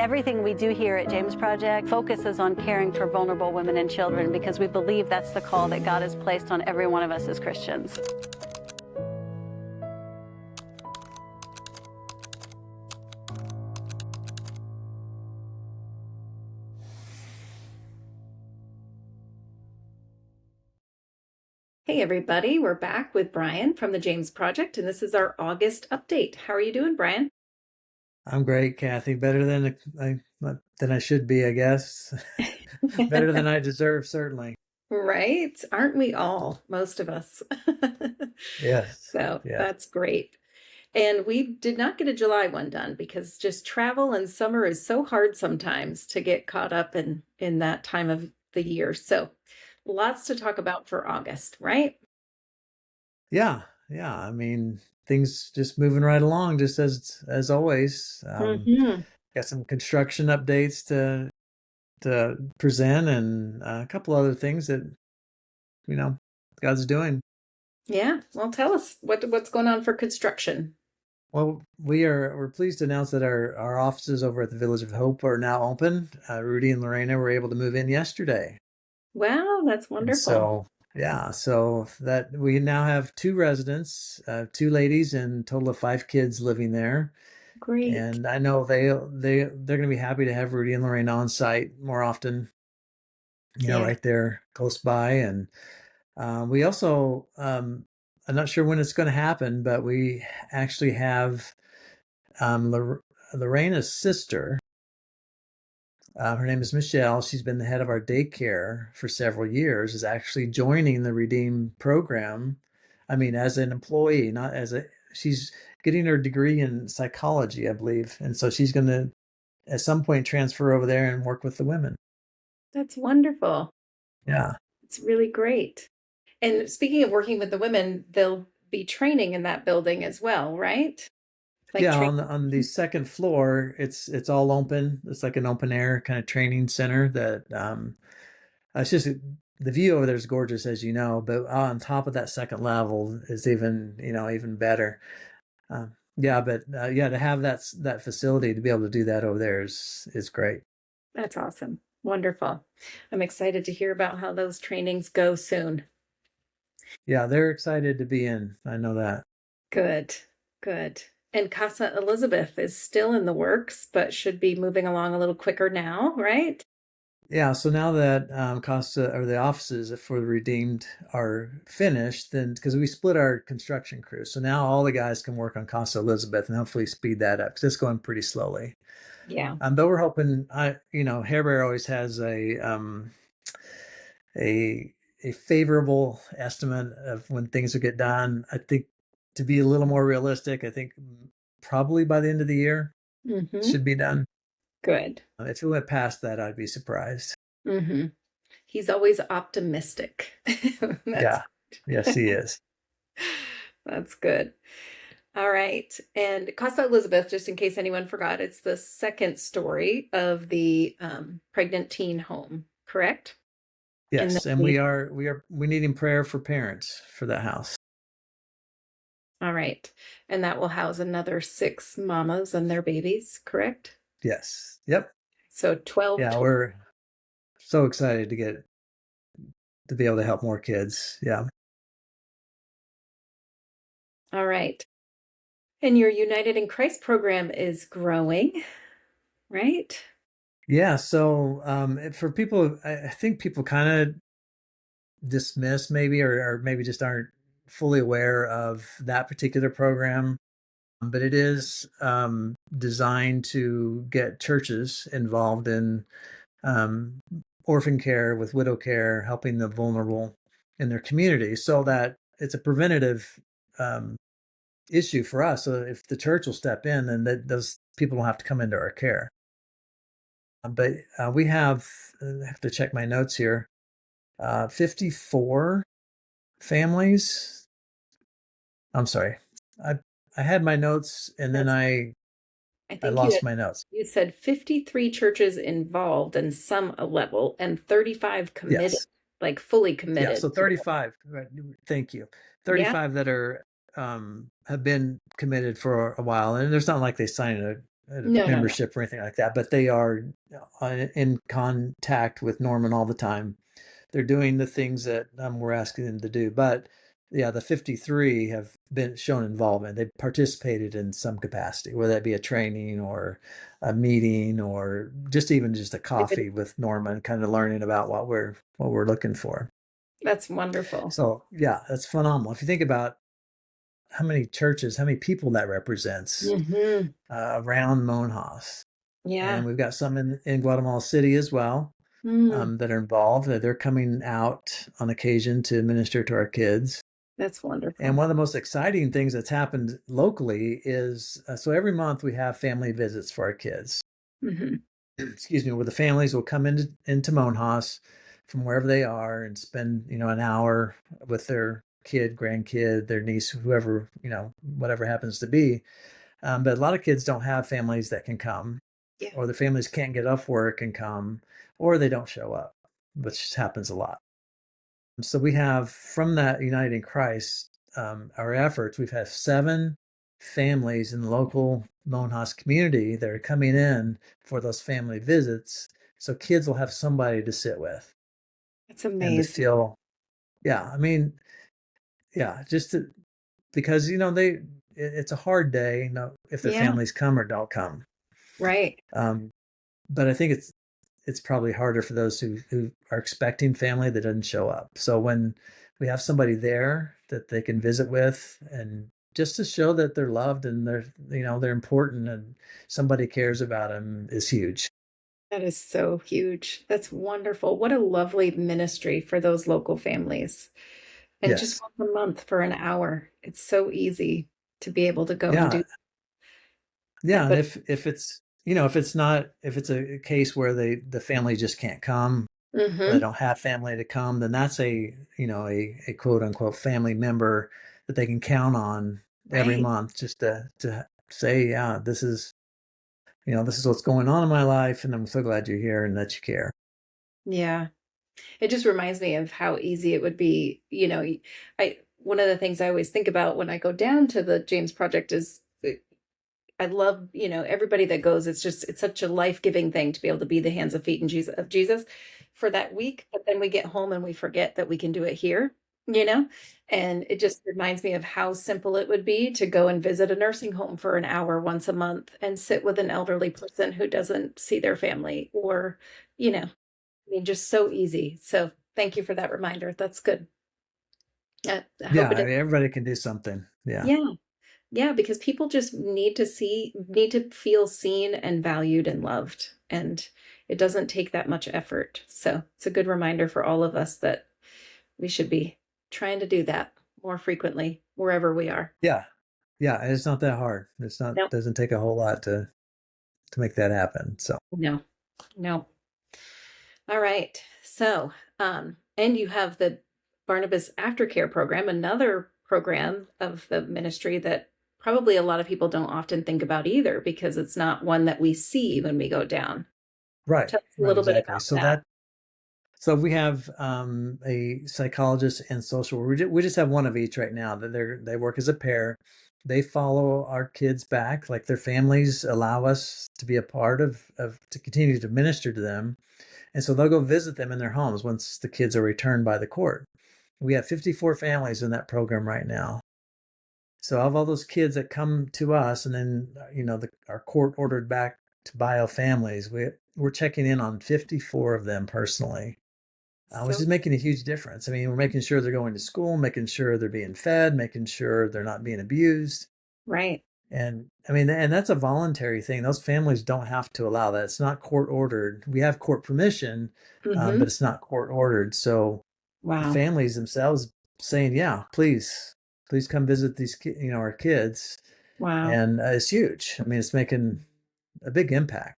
Everything we do here at James Project focuses on caring for vulnerable women and children because we believe that's the call that God has placed on every one of us as Christians. Hey everybody, we're back with Bryon from the James Project, and this is our August update. How are you doing, Bryon? I'm great, Kathy. Better than I should be, I guess. Better than I deserve, certainly. Right? Aren't we all? Most of us. Yes. So Yes. that's great. And we did not get a July one done because just travel and summer is so hard sometimes to get caught up in that time of the year. So lots to talk about for August, right? Yeah. Yeah. I mean, things just moving right along, just as always. Mm-hmm. Got some construction updates to present, and a couple other things that you know God's doing. Yeah. Well, tell us what's going on for construction. Well, we're pleased to announce that our offices over at the Village of Hope are now open. Rudy and Lorena were able to move in yesterday. Wow, that's And wonderful. so, yeah, so that we now have two residents, two ladies, and a total of five kids living there. Great. And I know they're going to be happy to have Rudy and Lorraine on site more often, Yeah. right there close by. And we also, I'm not sure when it's going to happen, but we actually have Lorena's sister. Her name is Michelle. She's been the head of our daycare for several years, is actually joining the Redeem program. I mean, as an employee, not as a, she's getting her degree in psychology, I believe. And so she's going to, at some point, transfer over there and work with the women. That's wonderful. Yeah. It's really great. And speaking of working with the women, they'll be training in that building as well, right? Like Yeah, train. on the second floor, it's all open. It's like an open air kind of training center that it's just the view over there is gorgeous, as you know, but on top of that second level is even better. Yeah, but yeah, to have that facility to be able to do that over there is great. That's awesome. Wonderful. I'm excited to hear about how those trainings go soon. Yeah, they're excited to be in. I know that. Good. Good. And Casa Elizabeth is still in the works, but should be moving along a little quicker now, right? Yeah, so now that Costa or the offices for the Redeemed are finished, then because we split our construction crew, so now all the guys can work on Casa Elizabeth and hopefully speed that up because it's going pretty slowly. Yeah. But we're hoping, Hair Bear always has a a favorable estimate of when things will get done. I think to be a little more realistic, I think probably by the end of the year it Mm-hmm. should be done. Good. If it went past that, I'd be surprised. Mm-hmm. He's always optimistic. That's Yeah. Yes, he is. that's good. All right. And Casa Elizabeth, just in case anyone forgot, it's the second story of the pregnant teen home, correct? And then Yes, and we needing prayer for parents for that house. all right. And that will house another 6 mamas and their babies, correct? Yes. Yep. So 12 Yeah, total. we're so excited to be able to help more kids. Yeah. All right. And your United in Christ program is growing, right? Yeah, so for people, I think people kind of dismiss maybe or maybe just aren't fully aware of that particular program. But it is designed to get churches involved in um, orphan care, with widow care, helping the vulnerable in their community, so that it's a preventative um, issue for us. So if the church will step in, then those people don't have to come into our care. But we have, I have to check my notes here, 54 families. I'm sorry. I, I had my notes and then That's I I think lost my notes. you said 53 churches involved in some level and 35 committed, Yes. like fully Yeah. committed So to it. 35, right, thank you. Yeah. 35 that are, have been committed for a while. And there's not like they sign No, no, no. membership or anything like that, but they are in contact with Norman all the time. They're doing the things that we're asking them to do. But yeah, the 53 have been shown involvement. They've participated in some capacity, whether that be a training or a meeting or just even just a coffee with Norman, kind of learning about what we're looking for. That's wonderful. So yeah, that's phenomenal. If you think about how many churches, how many people that represents Hmm. around Monjas. And Yeah. we've got some in Guatemala City as well Mm, that are involved. They're coming out on occasion to minister to our kids. that's And wonderful. one of the most exciting things that's happened locally is so every month we have family visits for our kids. Hmm. Excuse me, where the families will come into Monjas from wherever they are and spend an hour with their kid, grandkid, their niece, whoever whatever happens to be. But a lot of kids don't have families that can come, Yeah. or the families can't get off work and come, or they don't show up, which happens a lot. So we have from that United in Christ, our efforts, we've had 7 families in the local Monjas community that are coming in for those family visits. So kids will have somebody to sit with That's and to amazing. feel, yeah, I mean, yeah, just to, because, it's a hard day, if their Yeah. families come or don't come. Right. Um, but I think it's probably harder for those who are expecting family that doesn't show up. So when we have somebody there that they can visit with, and just to show that they're loved and they're important and somebody cares about them, is huge. That is so huge. That's wonderful. What a lovely ministry for those local families. And just Yes. once a month for an hour. It's so easy to be able to go and Yeah. do that. Yeah. And But if it's if it's a case where the family just can't come, or they hmm, don't have family to come, then that's a quote unquote family member that they can count on every right. month, just to say, yeah, this is what's going on in my life, and I'm so glad you're here and that you care. Yeah. It just reminds me of how easy it would be. I one of the things I always think about when I go down to the James Project is I love, everybody that goes. It's such a life-giving thing to be able to be the hands and feet of Jesus for that week. But then we get home and we forget that we can do it here, you know? And it just reminds me of how simple it would be to go and visit a nursing home for an hour once a month and sit with an elderly person who doesn't see their family or, I mean, just so easy. So thank you for that reminder. That's good. I Yeah, hope it I is. mean, everybody can do something. Yeah, Yeah. Yeah, because people just need to feel seen and valued and loved. And it doesn't take that much effort. So it's a good reminder for all of us that we should be trying to do that more frequently wherever we are. yeah, yeah. And it's not that hard. It's not No, doesn't take a whole lot to make that happen. So no, no. All right. So, and you have the Barnabas Aftercare program, another program of the ministry that probably a lot of people don't often think about either because it's not one that we see when we go down. right, Tell us a right, little bit exactly. about So that. we have a psychologist and social worker. We just have one of each right now. That they work as a pair. They follow our kids back, like their families allow us to be a part of to continue to minister to them. And so they'll go visit them in their homes once the kids are returned by the court. We have 54 families in that program right now. So of all those kids that come to us, and then our court ordered back to bio families, we're checking in on 54 of them personally, which is So, making a huge difference. I mean, we're making sure they're going to school, making sure they're being fed, making sure they're not being abused. right. And I mean, and that's a voluntary thing. Those families don't have to allow that. It's not court ordered. We have court permission, but Hmm. it's not court ordered. So the Wow. families themselves saying, "Yeah, please come visit our kids," Wow. and it's huge. I mean, it's making a big impact.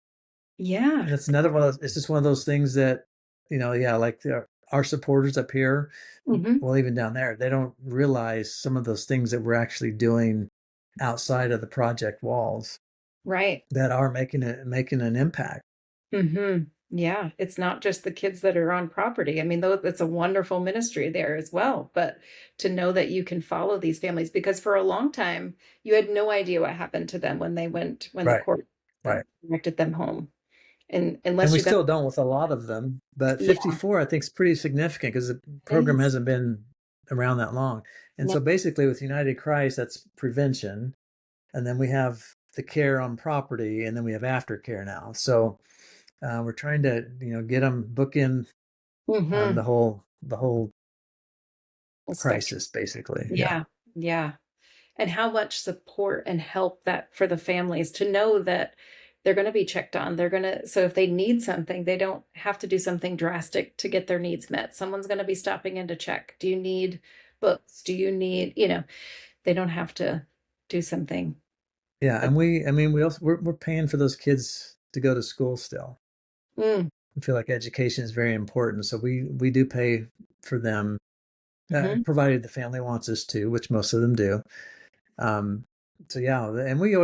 Yeah. And it's another one of those, it's just one of those things that, yeah, like our supporters up here, Hmm. well, even down there, they don't realize some of those things that we're actually doing outside of the project walls Right. that are making an impact. Hmm. Yeah. It's not just the kids that are on property. I mean, though it's a wonderful ministry there as well, but to know that you can follow these families because for a long time you had no idea what happened to them when the Right. court them, Right. directed them home. And And unless we you got, still don't with a lot of them, but yeah, 54 I think is pretty significant because the it program is. hasn't been around that long. And No, so basically with United Christ, that's prevention. And then we have the care on property, and then we have aftercare now. So we're trying to, get them book in mm-hmm. the whole Full spectrum. crisis, basically. Yeah. Yeah, yeah. And how much support and help that for the families to know that they're going to be checked on. They're going to, so if they need something, they don't have to do something drastic to get their needs met. Someone's going to be stopping in to check. Do you need books? Do you need, they don't have to do something. Yeah. And I mean, we're paying for those kids to go to school still. Mm, I feel like education is very important. So we do pay for them, hmm. provided the family wants us to, which most of them do. Um, so yeah, and they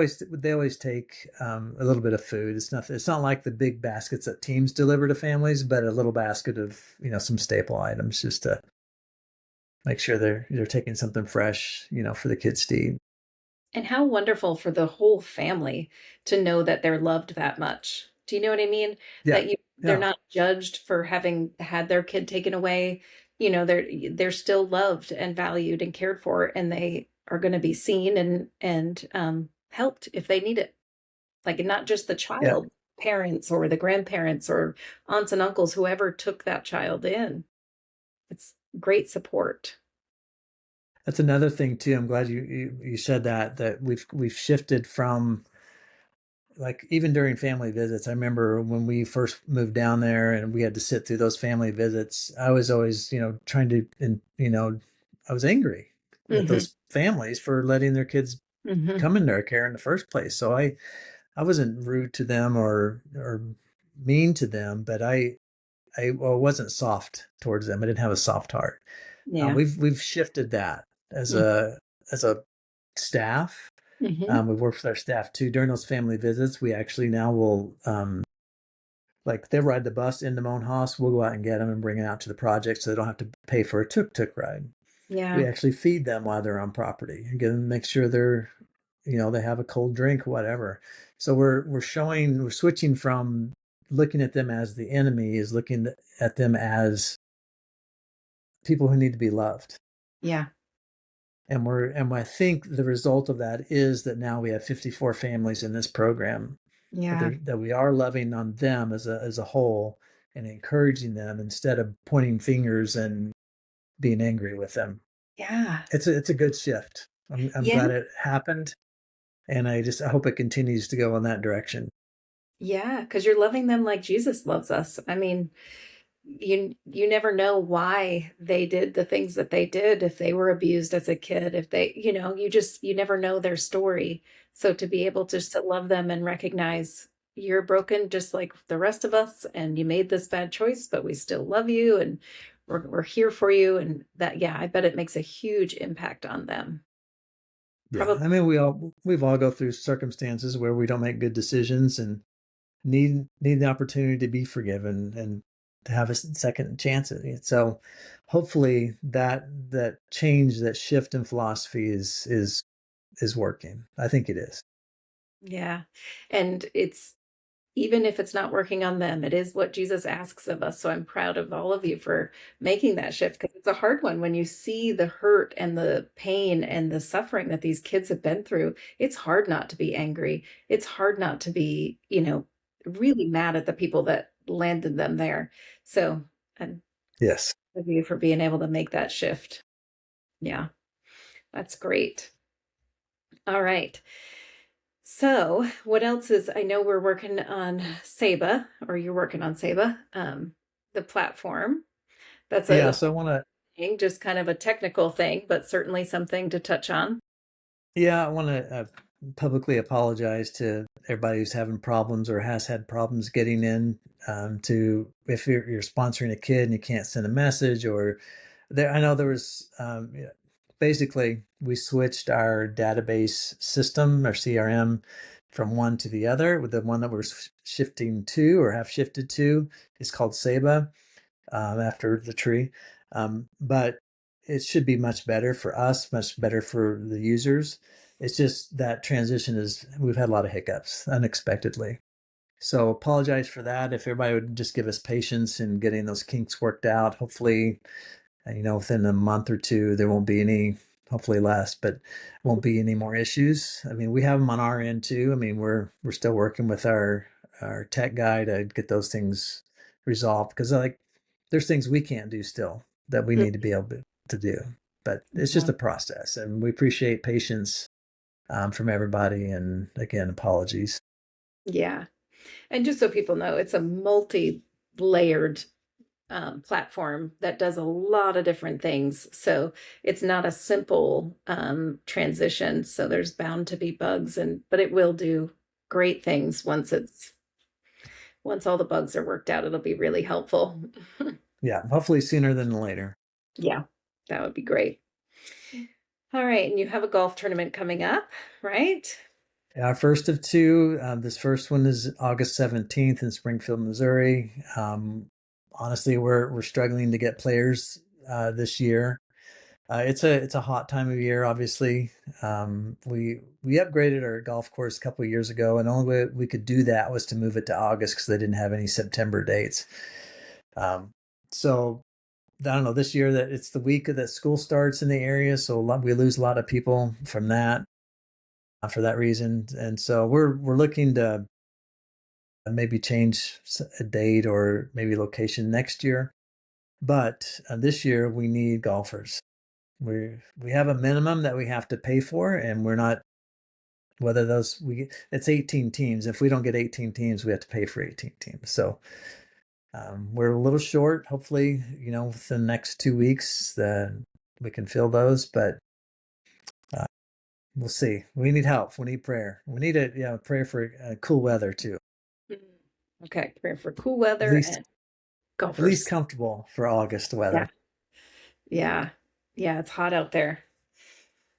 always take a little bit of food. It's not like the big baskets that teams deliver to families, but a little basket of some staple items just to make sure they're taking something fresh, for the kids to eat. And how wonderful for the whole family to know that they're loved that much. Do you know what I mean? Yeah, That they're yeah, not judged for having had their kid taken away. They're still loved and valued and cared for, and they are going to be seen and helped if they need it. Like not just the yeah. child, parents or the grandparents or aunts and uncles, whoever took that child in. It's great support. That's another thing too. I'm glad you said that we've shifted from, like, even during family visits. I remember when we first moved down there and we had to sit through those family visits, I was always, trying to, and, I was angry at Hmm. those families for letting their kids Hmm. come in their care in the first place. So I wasn't rude to them or mean to them, but well, wasn't soft towards them. I didn't have a soft heart. Yeah. We've shifted that as a staff. Hmm. We've worked with our staff too during those family visits. We actually now will, like, they ride the bus into Monhouse. We'll go out and get them and bring it out to the project so they don't have to pay for a tuk-tuk ride. We Yeah. actually feed them while they're on property and get them, make sure they have a cold drink, whatever. So we're switching from looking at them as the enemy is looking at them as people who need to be loved. Yeah. And I think the result of that is that now we have 54 families in this program Yeah. that we are loving on them as a whole and encouraging them instead of pointing fingers and being angry with them. Yeah. It's a good shift. I'm Yeah. glad it happened, and I hope it continues to go in that direction. Yeah. Because you're loving them like Jesus loves us. I mean, you never know why they did the things that they did, if they were abused as a kid, if they, you never know their story. So to be able just to love them and recognize you're broken just like the rest of us, and you made this bad choice, but we still love you and we're here for you. And that, yeah, I bet it makes a huge impact on them. Yeah, Probably. I mean, we've all go through circumstances where we don't make good decisions and need the opportunity to be forgiven and to have a second chance at it. So hopefully that change, that shift in philosophy is working. I think it is. Yeah. And it's, even if it's not working on them, it is what Jesus asks of us. So I'm proud of all of you for making that shift, because it's a hard one when you see the hurt and the pain and the suffering that these kids have been through. It's hard not to be angry. It's hard not to be, really mad at the people that landed them there. So I'm Yes. proud of you for being able to make that shift. Yeah, that's great. All right. So, what else is, I know we're working on Saba, or you're working on Saba, the platform. That's Yeah. a So I want to thing, just kind of a technical thing, but certainly something to touch on. Yeah, I want to publicly apologize to everybody who's having problems or has had problems getting in, to if you're sponsoring a kid and you can't send a message or there. I know there was, basically we switched our database system, our CRM, from one to the other. With the one that we're shifting to or have shifted to is called Saba, after the tree. But it should be much better for us, much better for the users. it's just that transition we've had a lot of hiccups unexpectedly. So apologize for that. If everybody would just give us patience in getting those kinks worked out, hopefully, within a month or two, there won't be any, hopefully less, but won't be any more issues. I mean, we have them on our end too. I mean, we're still working with our tech guy to get those things resolved, because like there's things we can't do still that we need to be able to do. But it's just a process, and we appreciate patience from everybody. And again, apologies. Yeah. And just so people know, it's a multi-layered platform that does a lot of different things. So it's not a simple transition. So there's bound to be bugs, but it will do great things once all the bugs are worked out. It'll be really helpful. Yeah, hopefully sooner than later. Yeah, that would be great. All right, and you have a golf tournament coming up, right? Our first of two. This first one is August 17th in Springfield, Missouri. Honestly, we're struggling to get players this year. It's a hot time of year. Obviously, we upgraded our golf course a couple of years ago, and the only way we could do that was to move it to August because they didn't have any September dates. So I don't know. This year that it's the week that school starts in the area, so we lose a lot of people from that for that reason, and so we're looking to maybe change a date or maybe location next year. But this year we need golfers. We have a minimum that we have to pay for, and we're not, whether it's 18 teams. If we don't get 18 teams, we have to pay for 18 teams. So we're a little short. Hopefully, within the next 2 weeks, we can fill those, but we'll see. We need help. We need prayer. We need prayer for cool weather too. Okay, prayer for cool weather and golfers. At least comfortable for August weather. Yeah. Yeah, it's hot out there.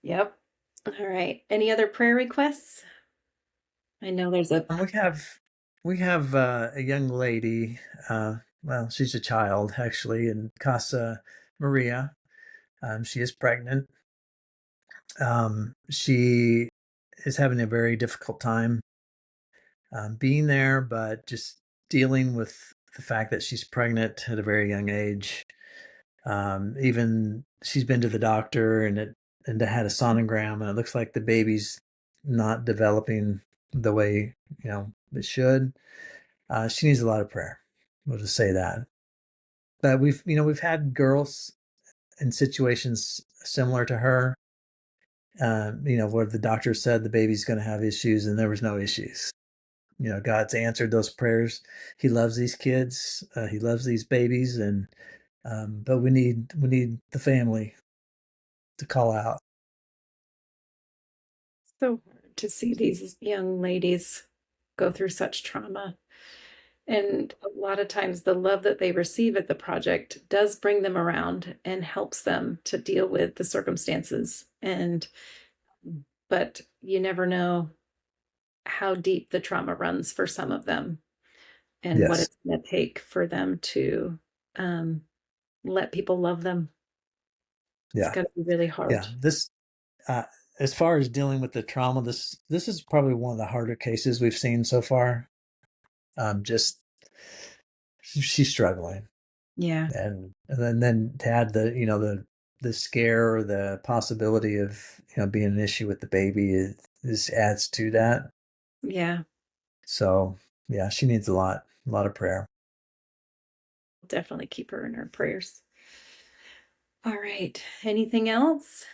Yep. All right. Any other prayer requests? I know there's we have a young lady, well, she's a child actually, in Casa Maria. She is pregnant. She is having a very difficult time being there, but just dealing with the fact that she's pregnant at a very young age. Even she's been to the doctor and had a sonogram, and it looks like the baby's not developing the way it should. She needs a lot of prayer. We'll just say that. But we've had girls in situations similar to her, where the doctor said the baby's going to have issues, and there was no issues. God's answered those prayers. He loves these kids. He loves these babies, and but we need the family to call out. so hard to see these young ladies go through such trauma. And a lot of times the love that they receive at the project does bring them around and helps them to deal with the circumstances. But you never know how deep the trauma runs for some of them, and what it's going to take for them to let people love them. Yeah. It's going to be really hard. Yeah. This, as far as dealing with the trauma, this is probably one of the harder cases we've seen so far. Just she's struggling. Yeah. And then to add the scare or the possibility of being an issue with the baby, this adds to that. Yeah. So yeah, she needs a lot of prayer. Definitely keep her in our prayers. All right. Anything else?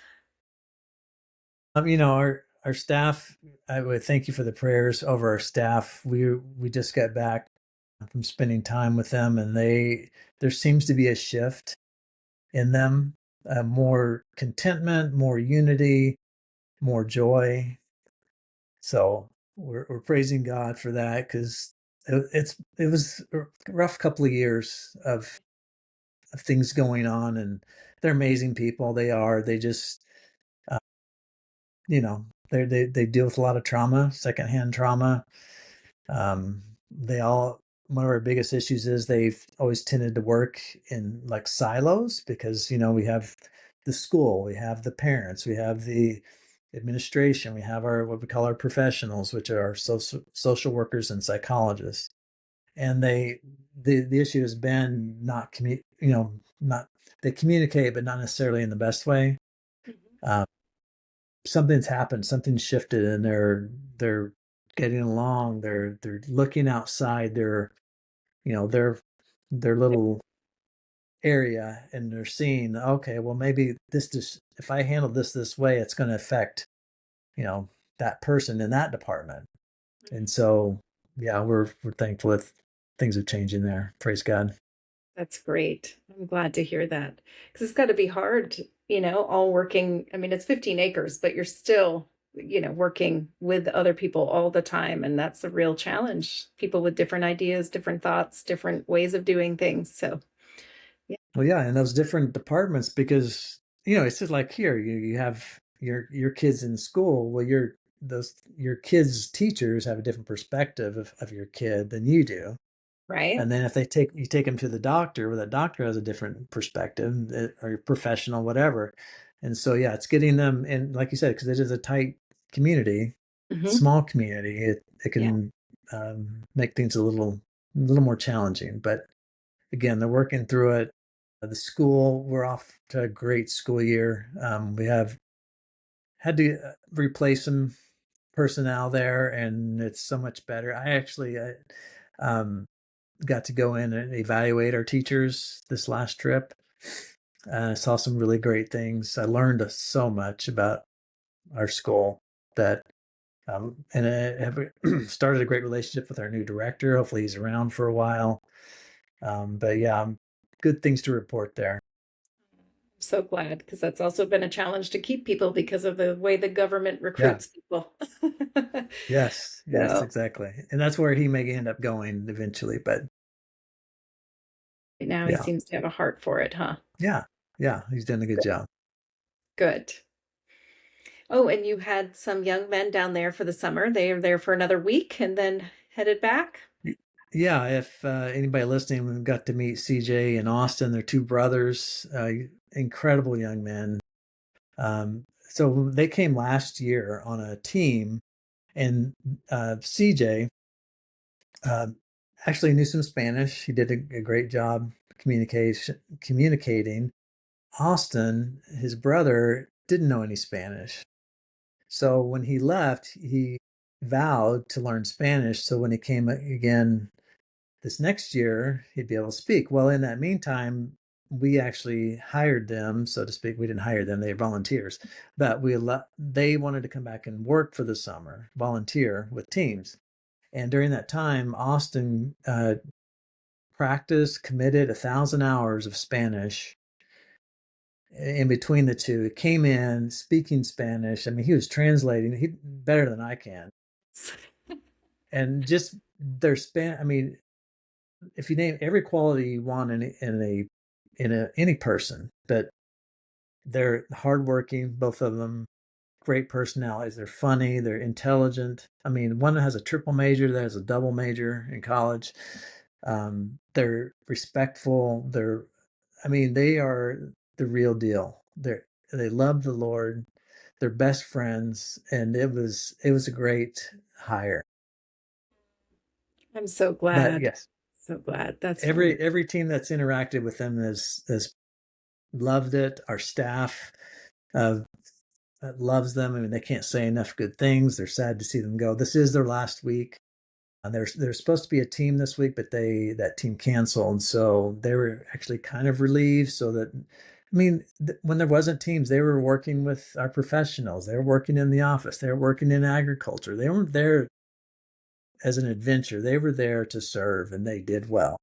Our staff, I would thank you for the prayers over our staff. We just got back from spending time with them, and there seems to be a shift in them, more contentment, more unity, more joy. So we're praising God for that, because it was a rough couple of years of things going on, and they're amazing people. They just they deal with a lot of trauma, secondhand trauma. One of our biggest issues is they've always tended to work in like silos, because we have the school, we have the parents, we have the administration. We have our what we call our professionals, which are our social workers and psychologists. And the issue has been not not they communicate, but not necessarily in the best way. Mhm. Uh, Something's happened, something's shifted, and they're getting along. They're looking outside their little area, and they're seeing, okay, well, maybe this if I handle this way, it's going to affect you know that person in that department. And so, yeah, we're thankful that things are changing there. Praise God. That's great. I'm glad to hear that because it's got to be hard, all working. I mean, it's 15 acres, but you're still, working with other people all the time. And that's a real challenge. People with different ideas, different thoughts, different ways of doing things. So, yeah. Well, yeah, in those different departments, because it's just like here, you have your kids in school. Well, your kids' teachers have a different perspective of your kid than you do. Right. And then if you take them to the doctor, well, that doctor has a different perspective, or professional, whatever. And so, yeah, it's getting them, and like you said, because it is a tight community, Hmm. small community, it Yeah. can make things a little more challenging. But again, they're working through it. The school, we're off to a great school year. We have had to replace some personnel there, and it's so much better. I actually um, got to go in and evaluate our teachers this last trip. I saw some really great things. I learned so much about our school that, and I have started a great relationship with our new director. Hopefully, he's around for a while. But yeah, good things to report there. I'm so glad because that's also been a challenge to keep people because of the way the government Yeah. recruits people. Yes. Yes. So Exactly. And that's where he may end up going eventually. But now he yeah, seems to have a heart for it, huh? yeah, yeah. He's done a good job. Good. Oh, and you had some young men down there for the summer. They are there for another week and then headed back. Yeah, if anybody listening got to meet CJ and Austin, they're two brothers, incredible young men. So they came last year on a team, and CJ uh, actually knew some Spanish. He did a great job communicating. Austin, his brother, didn't know any Spanish. So when he left, he vowed to learn Spanish. So when he came again this next year, he'd be able to speak. Well, in that meantime, we actually hired them, so to speak. We didn't hire them; they were volunteers, but they wanted to come back and work for the summer, volunteer with teams. And during that time, Austin practiced, committed 1,000 hours of Spanish in between the two. Came in speaking Spanish. I mean, he was translating he better than I can, and just their span. I mean, if you name every quality you want in any person, but they're hardworking, both of them, great personalities. They're funny, they're intelligent. I mean, one has a triple major, that has a double major in college. They're respectful. I mean, they are the real deal. They love the Lord. They're best friends, and it was a great hire. I'm so But glad. yes, So glad. That's every wonderful. every team that's interacted with them has loved it. Our staff uh, loves them. I mean, they can't say enough good things. They're sad to see them go. This is their last week. There's supposed to be a team this week, but that team canceled, so they were actually kind of relieved. So that, I mean, when there wasn't teams, they were working with our professionals. They were working in the office. They were working in agriculture. They weren't there as an adventure. They were there to serve, and they did well.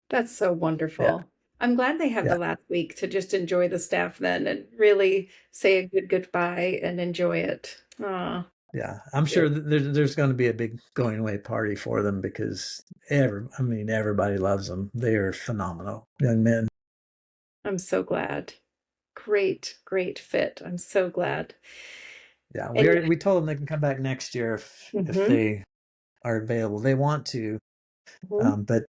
That's so Yeah, wonderful. I'm glad they have yeah, the last week to just enjoy the staff then and really say a good goodbye and enjoy it. Ah, yeah. I'm sure that there's going to be a big going away party for them because I mean, everybody loves them. They are phenomenal young men. I'm so glad. Great, great fit. I'm so glad. Yeah, And we told them they can come back next year if mhm, they are available. They want to, mhm. but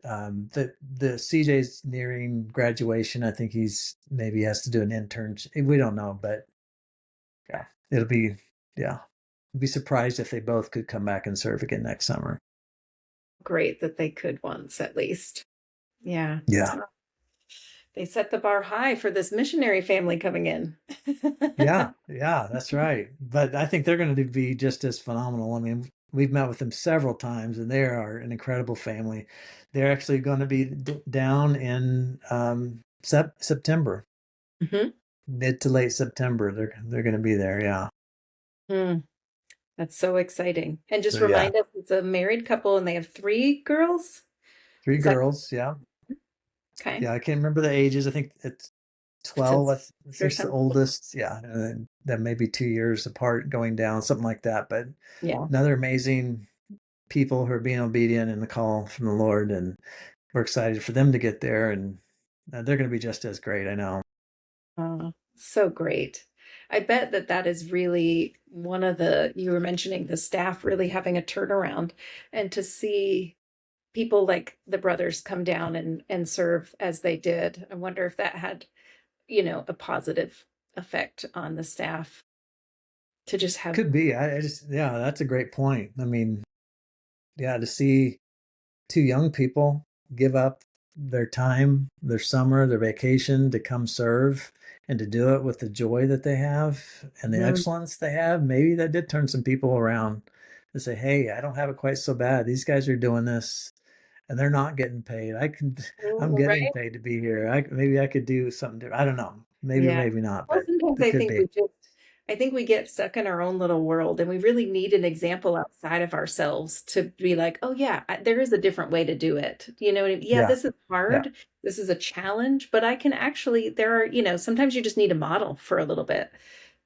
the CJ's nearing graduation. I think he's maybe has to do an internship. We don't know, but Yeah. It'll be, yeah. I'd be surprised if they both could come back and serve again next summer. Great that they could once at least. Yeah. Yeah. They set the bar high for this missionary family coming in. Yeah. Yeah. That's right. But I think they're going to be just as phenomenal. I mean, we've met with them several times and they are an incredible family. They're actually going to be down in September, Mhm. mid to late September. They're going to be there. Yeah. Mm, that's so exciting. And just So yeah, remind us, it's a married couple and they have 3 girls. three Is that girls. Yeah. okay? Yeah. I can't remember the ages. I think it's To 12. I or think's the something. oldest. Yeah. And then maybe 2 years apart going down, something like that. But Yeah. another amazing people who are being obedient in the call from the Lord. And we're excited for them to get there. And they're going to be just as great. I know. So great. I bet that that is really one of the, you were mentioning the staff really having a turnaround, and to see people like the brothers come down and serve as they did. I wonder if that had, a positive effect on the staff to just have. Could be. I just, yeah, that's a great point. I mean, yeah, to see two young people give up their time, their summer, their vacation to come serve and to do it with the joy that they have and the Mhm. excellence they have, maybe that did turn some people around to say, hey, I don't have it quite so bad. These guys are doing this and they're not getting paid. I'm getting Right? paid to be here. Maybe I could do something different. I don't know. Maybe or Yeah. maybe not, Well, but sometimes it could be. I think we get stuck in our own little world and we really need an example outside of ourselves to be like, oh yeah, there is a different way to do it. You know what I mean? Yeah, Yeah. this is Yeah. hard. This is a challenge, but I can actually, there are, sometimes you just need a model for a little bit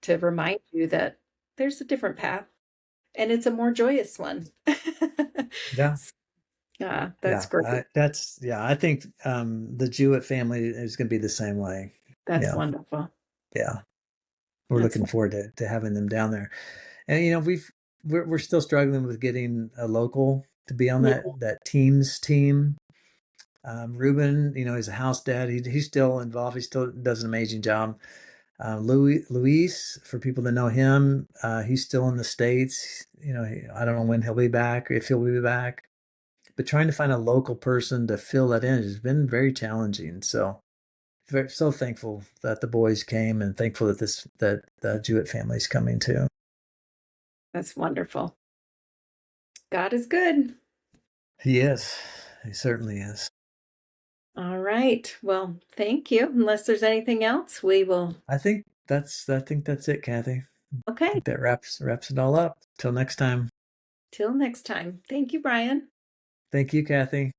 to remind you that there's a different path and it's a more joyous one. Yeah. Yeah, that's Yeah, great. I think the Jewett family is going to be the same way. That's Yeah, wonderful. yeah, we're That's looking forward to having them down there. And we're still struggling with getting a local to be on yeah. that teams team. Ruben, he's a house dad. He's still involved. He still does an amazing job. Luis, for people that know him, he's still in the States. I don't know when he'll be back, if he'll be back. But trying to find a local person to fill that in has been very challenging. So so thankful that the boys came and thankful that the Jewett family is coming too. That's wonderful. God is good. He is. He certainly is. All right. Well, thank you. Unless there's anything else, we will. I think that's it, Kathy. I Okay. think that wraps it all up. Till next time. Till next time. Thank you, Bryon. Thank you, Kathy.